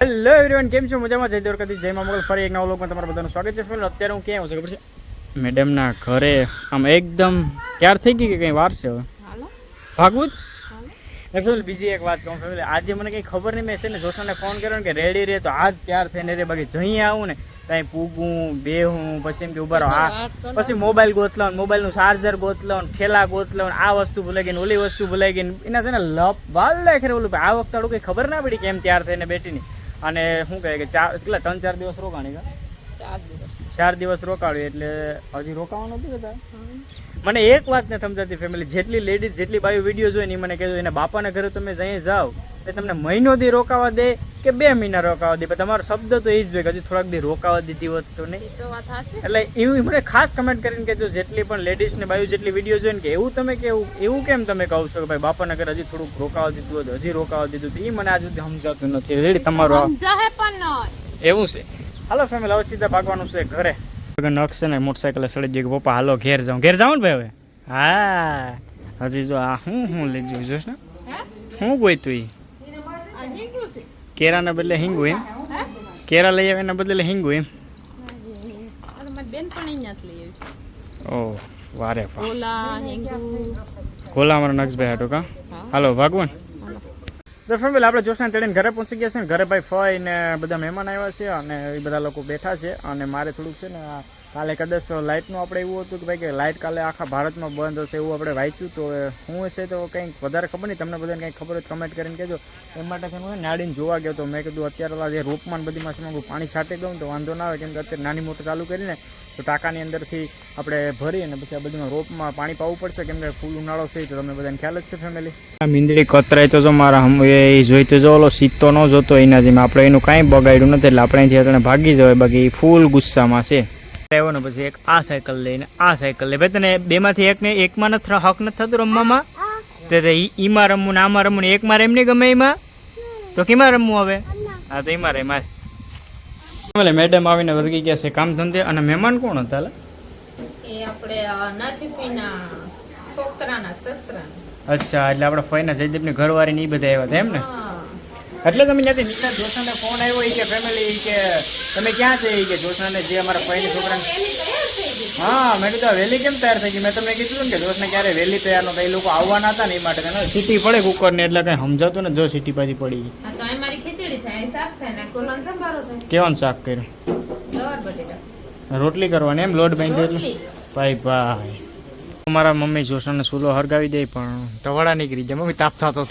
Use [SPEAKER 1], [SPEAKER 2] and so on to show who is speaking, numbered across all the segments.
[SPEAKER 1] Hello everyone, કેમ છો? મજામાં? જય દ્વારકાધીશ, જય મા મોગલ. ફરી એક નવા વ્લોગમાં તમારું બધાનું સ્વાગત છે. ફેમિલી અત્યારે હું ક્યાં છું ખબર છે? મેડમના ઘરે. આમ એકદમ ક્યાર થઈ ગઈ કે કંઈ વાર છે હવે ભાગવું જ. ફેમિલી બીજી એક વાત કહું, ફેમિલી આજે મને કંઈ ખબર નહીં, મેં છે ને જોશનને ફોન કર્યો કે રેડી રહે તો આજ ત્યાર થઈને રે, બાકી જઈ આવું ને કાંઈ પૂગું બેહું પછી એમ કે ઉભા રહો, આ પછી મોબાઈલ ગોતલો, મોબાઈલનું ચાર્જર ગોતલો, ઠેલા ગોતલો, આ વસ્તુ ભૂલાઈ ગઈ ને ઓલી વસ્તુ ભૂલાઈ ગઈ, એના છે ને લપ વાલ ખરે ઓલું. આ વખતે આડું કંઈ ખબર ના પડી કે એમ ત્યાર થઈને બેઠીની. અને શું કહે કે કેટલા 3-4 દિવસ રોકાણી કા 4 દિવસ રોકાવ્યું એટલે હજી રોકાવાનું હતું કે તારે. મને એક વાત ને સમજાતી ફેમિલી, જેટલી લેડીઝ જેટલી બાયું વિડીયો જોઈ ને મને કહેજો એના બાપાના ઘરે તમે જઈ જાઓ એ તમને મહિનો દી રોકાવા દે કે 2 મહિના રોકાવા દે, પણ તમારો શબ્દ તો એ જ હોય કે હજી થોડાક દી રોકાવા દીધી હોત તો નહીં. એટલે એવું મને ખાસ કમેન્ટ કરીને કહેજો, જેટલી પણ લેડીઝ ને બાયું જેટલી વિડીયો જોઈ ને કે એવું તમે કેવું એવું કેમ તમે કહો છો કે ભાઈ બાપાના ઘરે હજી થોડુંક રોકાવા દીધું હતું, હજી રોકાવા દીધું હતું, એ મને આજ સુધી સમજાતું નથી. રેડી તમારું એવું છે. હાલો ફેમિલી, હવે સીધા ભાગવાનું છે ઘરે. નખ છે ને મોટરસાઇકલ સડી ગઈ કે પપ્પા હાલો ઘેર જાઉં ને ભાઈ હવે. હા હજી જો આ હું લઈ જઉં જોશ ને હું ગોઈતું કેરાના બદલે હિંગુ એમ, કેરા લઈ આવે એના બદલે હિંગુ એમ. ઓ વારે ગોલા અમારા નક્ષભાઈ હાટો કા. હાલો ભાગવાન. તો ફેમિલી આપણે જોશના તેડીને ઘરે પહોંચી ગયા છે ને ઘરે ભાઈ ફઈ ને બધા મહેમાન આવ્યા છે અને એ બધા લોકો બેઠા છે. અને મારે થોડુંક છે ને કાલે કદાચ લાઇટનું આપણે એવું હતું કે ભાઈ કે લાઇટ કાલે આખા ભારતમાં બંધ હશે એવું આપણે વાંચ્યું, તો શું હશે તો કંઈક વધારે ખબર નહીં, તમને બધાને કંઈક ખબર હોય કમેન્ટ કરીને કહેજો. એ માટે હું નાડીને જોવા ગયો તો મેં કીધું અત્યારે જે રોપમાન બધી માસમાં હું પાણી છાંટી દઉં તો વાંધો ના આવે, કેમ કે અત્યારે નાની મોટર ચાલુ કરીને તો ટાંકાની અંદરથી આપણે ભરી અને પછી આ બધીમાં રોપમાં પાણી પાવું પડશે, કેમ કે ફૂલ ઉનાળો છે તો તમને બધાને ખ્યાલ જ છે ફેમિલી. મીંદડી કતરાય તો જો મારા એ જોઈતો જો ઓલો સીતો ન જોતો એના જેમ આપણે એનું કાંઈ બગાડ્યું નથી એટલે આપણે અહીંથી ભાગી જવાય, બાકી ફૂલ ગુસ્સામાં છે. આવ્યો ને પછી એક આ સાયકલ લઈને આ સાયકલ લે ભાઈ, તને બેમાંથી એકમાં નથી હક નથી થતું રમવામાં, તો ઈમાં રમવું ને આમાં રમવું ને એકમાં એમ નહીં ગમે એમાં તો કેમાં રમવું હવે? હા તો એમાં રેમાં. મેડમ આવીને વર્ગી ગયા છે કામ ધંધે. અને મહેમાન કોણ હતા? અચ્છા, એટલે આપણા ફઈના જયદીપની ઘરવાળી ને એ બધા આવ્યા હતા એમ ને. એટલે તમે ત્યાંથી નીકળ્યા, જોશનાને ફોન આવ્યો એ કે ફેમિલી કે તમે ક્યાં છે એ કે જોશનાને જે અમારા ફઈની છોકરાને. હા મેં કીધું વહેલી કેમ તૈયાર થઈ ગઈ? મેં તમને કીધું ને કે જોશને ક્યારે વહેલી તૈયાર નતા, એ લોકો આવવાના હતા ને એ માટે સીટી પડે કુકર ને એટલે કઈ સમજાતું ને જો સીટી પાછી પડી ગઈ. કેવાનું શાક કર્યું? રોટલી કરવાની એમ, લોટ બાંધી એટલે ભાઈ ભાઈ. મારા મમ્મી જોશનને સૂલો હરગાવી દે પણ ધવાડા નીકળી જાય. મમ્મી તાપ થતો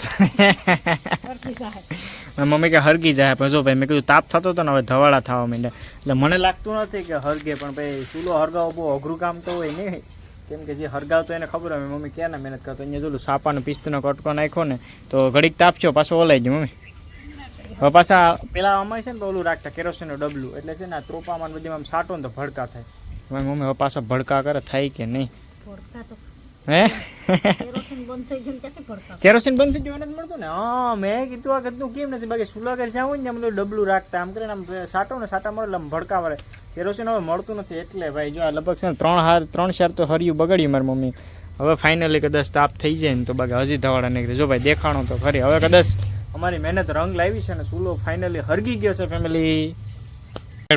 [SPEAKER 1] મમ્મી કે હરગી જાય પણ જો ભાઈ મેં કીધું તાપ થતો હતો ને હવે ધવાડા થવા માંડ્યા, એટલે મને લાગતું નથી કે હરગે, પણ ભાઈ સૂલો હરગાવો બહુ અઘરું કામ તો હોય નહીં, કેમ કે જે હરગાવતો એને ખબર હોય મમ્મી ક્યાં ના મહેનત કરતો. અહીંયા જોલું સાપાનો પિસ્તનો કટકો નાખ્યો ને તો ઘડીક તાપશો પાછો ઓલાઈ ગયો મમ્મી. હવે પાછા પેલા અમારે છે ને તો ઓલું રાખતા કેરોસીનનું ડબલું, એટલે છે ને ત્રોપામાં બધી આમ સાટો ને તો ભડકા થાય. મમ્મી હવે પાછા ભડકા કરે થાય કે નહીં? હે કેરોસીન બંધ થઈ ગયું નથી મળતું ને. હા મેં કીધું આ કીધું કેમ નથી, બાકી સુલા ઘર જાવું ને બધું ડબલું રાખતા આમ કરીને આમ સાટો ને સાટા મળે આમ ભડકા વળે. કેરોસીન હવે મળતું નથી એટલે ભાઈ જો આ લગભગ છે ને 3-4 તો હરિયું બગાડ્યું મારી મમ્મી. હવે ફાઇનલી કદાચ તાપ થઈ જાય ને તો બાકી હજી ધવાડા નીકળે. જો ભાઈ દેખાણો તો ખરી, હવે કદાચ અમારી મહેનત રંગ લાવી છે ને સૂલો ફાઇનલી હરગી ગયો છે ફેમિલી.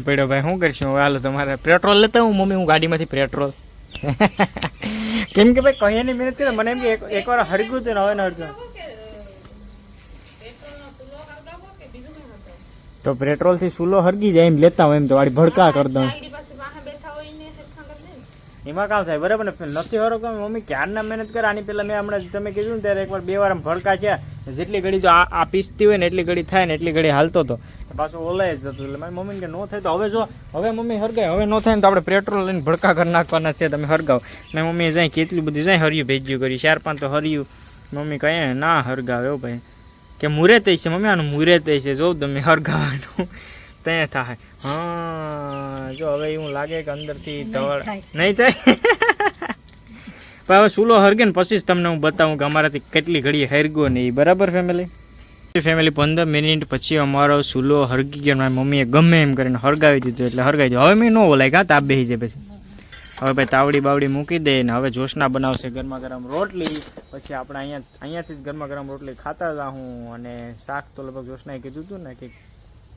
[SPEAKER 1] પડ્યો ભાઈ શું કરશું હવે? હાલો તમારે પેટ્રોલ લેતા હું મમ્મી, હું ગાડીમાંથી પેટ્રોલ કેમ કે ભાઈ કહીએ ની મહેનત કરે મને એમ કે એકવાર હરગું હતું ને હવે ન હરગું તો પેટ્રોલ થી સૂલો હરગી જાય એમ લેતા હોય એમ તો વાળી ભડકા કરી દઉં એમાં કામ થાય બરાબર ને. નથી હરો કે મમ્મી ક્યારના મહેનત કરે. આની પહેલાં મેં હમણાં તમે કીધું ને ત્યારે એકવાર 2 વાર ભડકા થયા, જેટલી ઘડી જો આ પીસતી હોય ને એટલી ઘડી થાય ને એટલી ઘડી હાલતો હતો પાછું ઓલાય જ હતું. એટલે મારી મમ્મીને કે ન થાય તો હવે જો હવે મમ્મી હરગાય, હવે ન થાય ને તો આપણે પેટ્રોલ લઈને ભડકા કરી નાખવાના છે, તમે હરગાવ. મેં મમ્મીએ જાય કેટલી બધી જાય હરિયું ભેજ્યું કર્યું 4-5 તો હરિયું મમ્મી કહે ના હરગાવ એવું ભાઈ કે મુરે થઈ છે મમ્મી, આનું મુરે થઈ છે જોઉં તમે હરગાવાનું ત્યાં થાય. હા જો હવે એવું લાગે કે અંદરથી ધવળ નહીં થાય પણ હવે સૂલો હરગે ને પછી જ તમને હું બતાવું કે અમારાથી કેટલી ઘડી હરગો ને એ બરાબર ફેમિલી. 15 મિનિટ પછી અમારો સૂલો હરગી ગયો. મારી મમ્મીએ ગમે એમ કરીને હરગાવી દીધું એટલે હરગાવી દીધું. હવે મેં ન બોલાય કાં તાપ બેસી જાય પછી. હવે ભાઈ તાવડી બાવડી મૂકી દે ને હવે જોશના બનાવશે ગરમા ગરમ રોટલી. પછી આપણે અહીંયાથી જ ગરમા ગરમ રોટલી ખાતા જાઉં. અને શાક તો લગભગ જોશનાએ કીધું હતું ને કે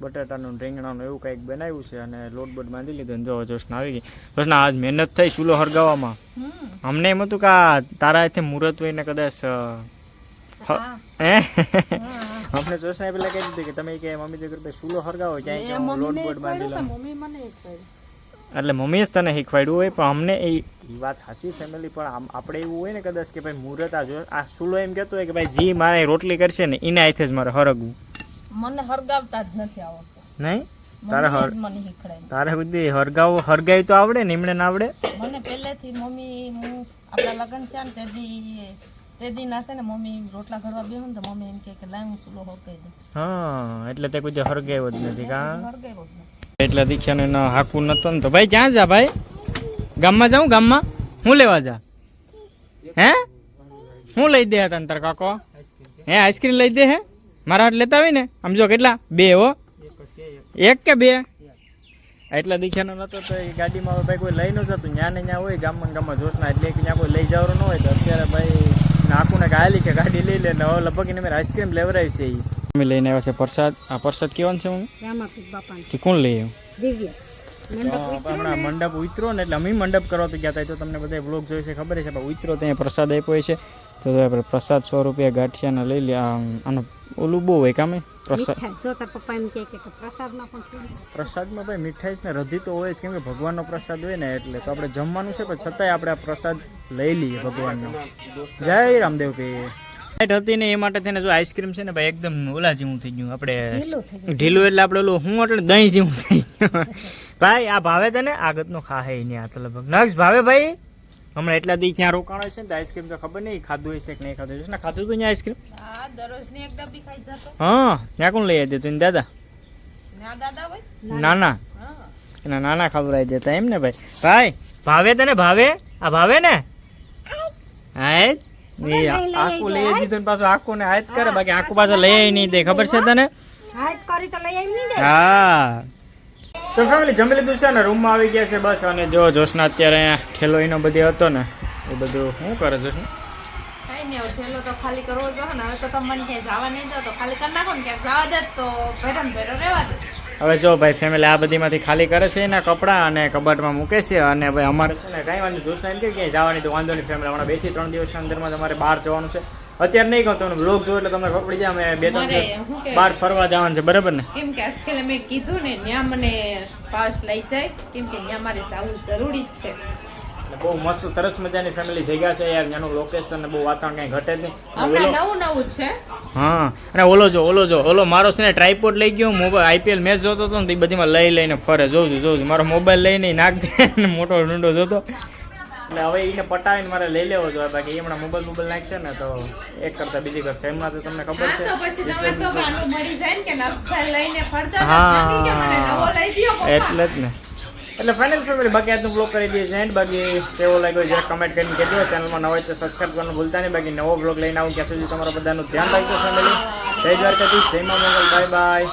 [SPEAKER 1] બટાટાનું રીંગણાનું એવું કંઈક બનાવ્યું છે અને લોટ બોટ બાંધી લીધો. જો જોશના આવી ગઈ. જોશના આજ મહેનત થઈ ચૂલો હરગાવવામાં. અમને એમ હતું કે તારા હાથે મુહૂર્ત હોય ને કદાચ આપણે જોશના પેલા કહી દીધું કે તમે કે મમ્મી દીકરી ભાઈ ચૂલો હરગાવો ક્યાંય લોટ બોટ બાંધી લો. એટલે મમ્મીએ જ તને શીખવાડ્યું હોય પણ અમને એ વાત સાચી ફેમિલી પણ આપણે એવું હોય ને કદાચ કે ભાઈ મુહૂર્ત આ ચૂલો એમ કહેતો હોય કે ભાઈ જી મારે રોટલી કરશે ને એના હાથે જ મારે હરગવું.
[SPEAKER 2] મને હરગાવતા જ નથી આવડતું.
[SPEAKER 1] નહીં
[SPEAKER 2] મને શીખડાય.
[SPEAKER 1] તારે બધી હરગાવી તો આવડે ને એમણે ના આવડે.
[SPEAKER 2] મને પહેલેથી મમ્મી હું આપણા લગ્ન થયા ને તેદી ના છે ને મમ્મી રોટલા ઘડવા બેહું ને તો મમ્મી એમ કે લાય હું ચૂલો હરગાવી દઉં.
[SPEAKER 1] હા એટલે તે કોઈ હરગાવ્યો જ નથી કા
[SPEAKER 2] હરગાવ્યો જ નથી.
[SPEAKER 1] એટલે દીખ્યાને ન હાકું નતો ને તો ભાઈ ક્યાં જા ભાઈ? ગામમાં જાઉં ગામમાં હું લેવા જા? હે હું લઈ દે તને તાર કાકો? હે આઈસ્ક્રીમ લઈ દે હે? મારા હાથ લેતા હોય ને આમ જો કેટલા 2 હો 1 કે 2 એટલા દીખ્યાનો નતો તો એ ગાડીમાં ભાઈ કોઈ લઈ ન જતું ત્યાં ને ત્યાં હોય ગામમાં જોશના એટલે ત્યાં કોઈ લઈ જવાનું ન હોય તો અત્યારે ભાઈ નાખું ને હાલી કે ગાડી લઈ લે ને હવે લગભગ એને મેં આઈસ્ક્રીમ લેવરાવી છે એ અમે લઈને આવ્યા છે પ્રસાદ. આ પ્રસાદ કેવાનો છે? હું કે કોણ લઈ આવ્યું? હમણાં મંડપ ઉતરો ને એટલે અમે મંડપ કરવા તો ગયા હતા. તો તમને બધા બ્લોગ જોઈ છે ખબર છે પણ ઉતરો ત્યાં પ્રસાદ આપ્યો છે તો આપણે પ્રસાદ 100 રૂપિયા ગાંઠિયાના લઈ લે. આનું ઓલું બહુ હોય કામે પ્રસાદ. પ્રસાદમાં ભાઈ મીઠાઈ ને રધી તો હોય જ કેમ કે ભગવાનનો પ્રસાદ હોય ને એટલે તો આપણે જમવાનું છે પણ છતાંય આપણે આ પ્રસાદ લઈ લઈએ ભગવાનનો. જય રામદેવ કે હતી ને એ માટે થઈને જો આઈસ્ક્રીમ છે ને ભાઈ એકદમ ઓલા જેવું થઈ ગયું. આપણે ઢીલું એટલે આપણે ઓલું હું એટલે દહીં જેવું થઈ ગયું ભાઈ. આ ભાવે તને આગતનો ખાહે નહીં આ તો લગભગ નક્ષ ભાવે ભાઈ. હમણાં એટલા દી ત્યાં રોકાણો છે ને આઈસ્ક્રીમ તો ખબર નહીં ખાધું હશે કે નહીં ખાધું હશે ને ખાધું તું ત્યાં આઈસ્ક્રીમ? હા ત્યાં કોણ લઈ આવી તું દાદા? નાના એના નાના ખવડાવી દેતા એમ ને ભાઈ. ભાઈ ભાવે તને ભાવે? આ ભાવે ને? હા આખું લઈ દીધું પાછું આખું ને હાથ કરે બાકી આખું પાછું લઈ નહીં દે ખબર છે તને? હા તો ફેમિલી જમી લીધું છે ને રૂમમાં આવી ગયા છે બસ. અને જો જોશના અત્યારે અહીંયા ઠેલો એનો બધે હતો ને એ બધું શું કરે જોશના?
[SPEAKER 2] કઈ નહીં ઠેલો તો ખાલી કરવો જો ને હવે તો તમને ક્યાંય જવા નહીં દો તો ખાલી કરી નાખો ને ક્યાંક જવા દે તો ભેરો રહેવા દે.
[SPEAKER 1] હવે જો ભાઈ ફેમિલી આ બધીમાંથી ખાલી કરે છે એના કપડાં અને કબાટમાં મૂકે છે. અને ભાઈ અમારે છે ને કાંઈ વાંધો જોશના એમ કે ક્યાંય જવાની તો વાંધો નહીં ફેમિલી. હમણાં 2 થી 3 દિવસના અંદરમાં તમારે બહાર જવાનું છે. અત્યારે નહીં કહું તમને બ્લોગ જોયો એટલે તમને ખબર પડી જાય અમે 2-3 દિવસ બહાર ફરવા જવાનું છે બરાબર ને?
[SPEAKER 2] કેમ કે આજકાલ મેં કીધું ને ત્યાં મને પાસ લઈ જાય કેમ કે ત્યાં મારે જવું જરૂરી જ છે.
[SPEAKER 1] બહુ મસ્ત સરસ મજાની ફેમિલી જગ્યા છે યાર. ત્યાંનું લોકેશન ને બહુ વાતાવરણ કઈ ઘટે જ નહીં.
[SPEAKER 2] નવું છે.
[SPEAKER 1] હા અને ઓલો મારો છે ને ટ્રાયપોડ લઈ ગયો. મોબાઈલ આઈપીએલ મેચ જોતો હતો ને એ બધીમાં લઈને ફરે જોઉં મારો મોબાઈલ લઈને નાખ દે ને મોટો ડુંડો જોતો એટલે હવે એને પટાવીને મારે લઈ લેવો જોઈએ. બાકી હમણાં મોબાઈલ નાખશે ને તો એક કરતા બીજી કરશે. એમના તો તમને ખબર છે હા એટલે જ ને. એટલે ફાઇનલ ફેમિલી બાકી આજનું બ્લોગ કરી દઈએ છે. બાકી કેવો લાગ્યો જરા કમેન્ટ કરીને કહેજો. ચેનલમાં નવા હોય તો સબસ્ક્રાઈબ કરવાનું ભૂલતા નહીં. બાકી નવો બ્લોગ લઈને આવું ત્યાં સુધી તમારા બધાનું ધ્યાન રાખજો ફેમિલી. જય દ્વારકાધીશ, જય મા મંગલ, બાય બાય.